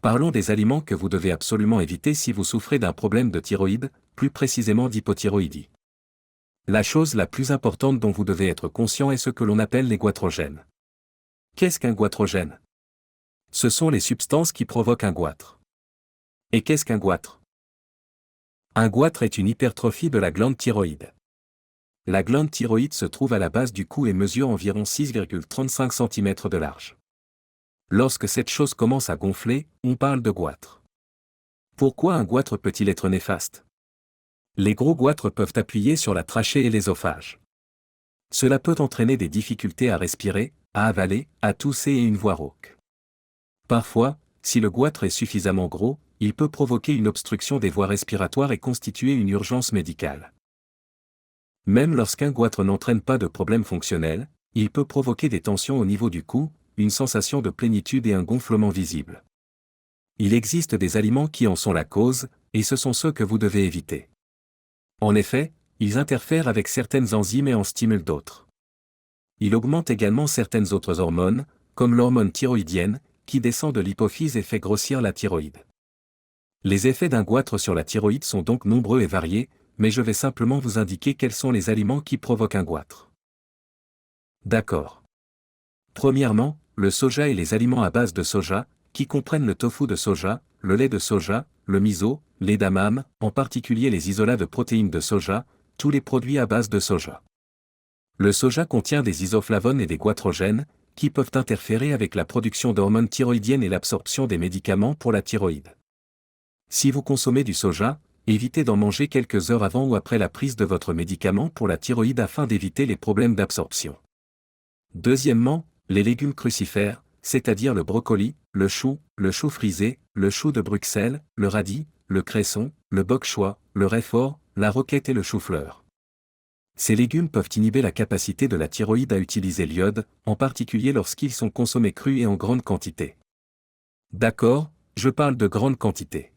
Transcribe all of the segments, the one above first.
Parlons des aliments que vous devez absolument éviter si vous souffrez d'un problème de thyroïde, plus précisément d'hypothyroïdie. La chose la plus importante dont vous devez être conscient est ce que l'on appelle les goitrogènes. Qu'est-ce qu'un goitrogène? Ce sont les substances qui provoquent un goitre. Et qu'est-ce qu'un goitre? Un goitre est une hypertrophie de la glande thyroïde. La glande thyroïde se trouve à la base du cou et mesure environ 6,35 cm de large. Lorsque cette chose commence à gonfler, on parle de goitre. Pourquoi un goitre peut-il être néfaste? Les gros goitres peuvent appuyer sur la trachée et l'ésophage. Cela peut entraîner des difficultés à respirer, à avaler, à tousser et une voix rauque. Parfois, si le goitre est suffisamment gros, il peut provoquer une obstruction des voies respiratoires et constituer une urgence médicale. Même lorsqu'un goitre n'entraîne pas de problème fonctionnel, il peut provoquer des tensions au niveau du cou, une sensation de plénitude et un gonflement visible. Il existe des aliments qui en sont la cause, et ce sont ceux que vous devez éviter. En effet, ils interfèrent avec certaines enzymes et en stimulent d'autres. Il augmente également certaines autres hormones, comme l'hormone thyroïdienne, qui descend de l'hypophyse et fait grossir la thyroïde. Les effets d'un goitre sur la thyroïde sont donc nombreux et variés, mais je vais simplement vous indiquer quels sont les aliments qui provoquent un goitre. D'accord. Premièrement, le soja et les aliments à base de soja, qui comprennent le tofu de soja, le lait de soja, le miso, l'edamame, en particulier les isolats de protéines de soja, tous les produits à base de soja. Le soja contient des isoflavones et des goitrogènes, qui peuvent interférer avec la production d'hormones thyroïdiennes et l'absorption des médicaments pour la thyroïde. Si vous consommez du soja, évitez d'en manger quelques heures avant ou après la prise de votre médicament pour la thyroïde afin d'éviter les problèmes d'absorption. Deuxièmement, les légumes crucifères, c'est-à-dire le brocoli, le chou frisé, le chou de Bruxelles, le radis, le cresson, le bok choy, le raifort, la roquette et le chou-fleur. Ces légumes peuvent inhiber la capacité de la thyroïde à utiliser l'iode, en particulier lorsqu'ils sont consommés crus et en grande quantité. D'accord, je parle de grande quantité.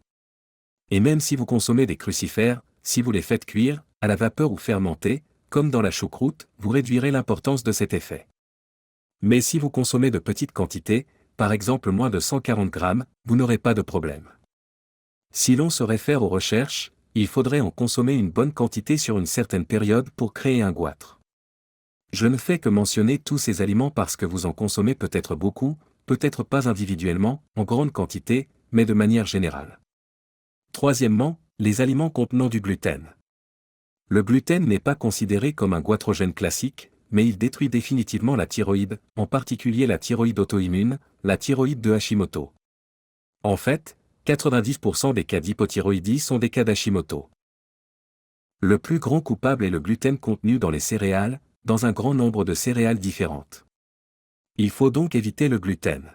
Et même si vous consommez des crucifères, si vous les faites cuire, à la vapeur ou fermenter, comme dans la choucroute, vous réduirez l'importance de cet effet. Mais si vous consommez de petites quantités, par exemple moins de 140 grammes, vous n'aurez pas de problème. Si l'on se réfère aux recherches, il faudrait en consommer une bonne quantité sur une certaine période pour créer un goitre. Je ne fais que mentionner tous ces aliments parce que vous en consommez peut-être beaucoup, peut-être pas individuellement, en grande quantité, mais de manière générale. Troisièmement, les aliments contenant du gluten. Le gluten n'est pas considéré comme un goitrogène classique, mais il détruit définitivement la thyroïde, en particulier la thyroïde auto-immune, la thyroïde de Hashimoto. En fait, 90% des cas d'hypothyroïdie sont des cas d'Hashimoto. Le plus grand coupable est le gluten contenu dans les céréales, dans un grand nombre de céréales différentes. Il faut donc éviter le gluten.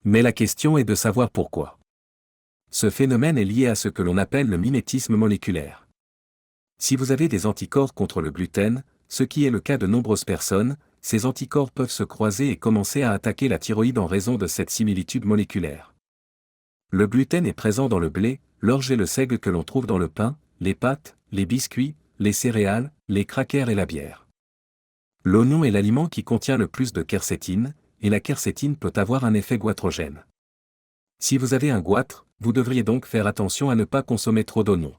Mais la question est de savoir pourquoi. Ce phénomène est lié à ce que l'on appelle le mimétisme moléculaire. Si vous avez des anticorps contre le gluten, ce qui est le cas de nombreuses personnes, ces anticorps peuvent se croiser et commencer à attaquer la thyroïde en raison de cette similitude moléculaire. Le gluten est présent dans le blé, l'orge et le seigle que l'on trouve dans le pain, les pâtes, les biscuits, les céréales, les crackers et la bière. L'oignon est l'aliment qui contient le plus de quercétine, et la quercétine peut avoir un effet goitrogène. Si vous avez un goitre, vous devriez donc faire attention à ne pas consommer trop d'oignons.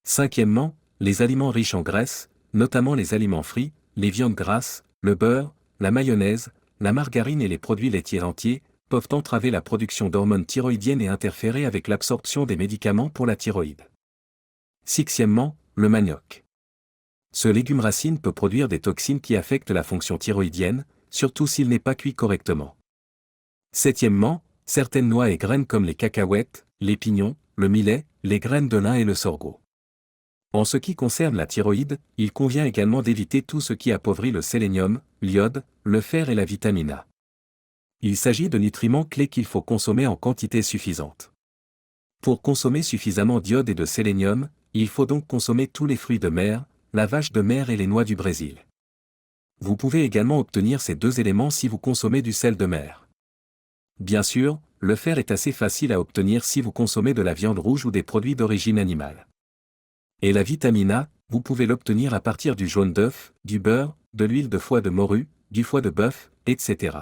Cinquièmement, les aliments riches en graisse, notamment les aliments frits, les viandes grasses, le beurre, la mayonnaise, la margarine et les produits laitiers entiers, peuvent entraver la production d'hormones thyroïdiennes et interférer avec l'absorption des médicaments pour la thyroïde. Sixièmement, le manioc. Ce légume racine peut produire des toxines qui affectent la fonction thyroïdienne, surtout s'il n'est pas cuit correctement. Septièmement, certaines noix et graines comme les cacahuètes, les pignons, le millet, les graines de lin et le sorgho. En ce qui concerne la thyroïde, il convient également d'éviter tout ce qui appauvrit le sélénium, l'iode, le fer et la vitamine A. Il s'agit de nutriments clés qu'il faut consommer en quantité suffisante. Pour consommer suffisamment d'iode et de sélénium, il faut donc consommer tous les fruits de mer, la vache de mer et les noix du Brésil. Vous pouvez également obtenir ces deux éléments si vous consommez du sel de mer. Bien sûr, le fer est assez facile à obtenir si vous consommez de la viande rouge ou des produits d'origine animale. Et la vitamine A, vous pouvez l'obtenir à partir du jaune d'œuf, du beurre, de l'huile de foie de morue, du foie de bœuf, etc.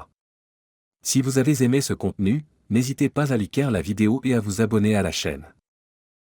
Si vous avez aimé ce contenu, n'hésitez pas à liker la vidéo et à vous abonner à la chaîne.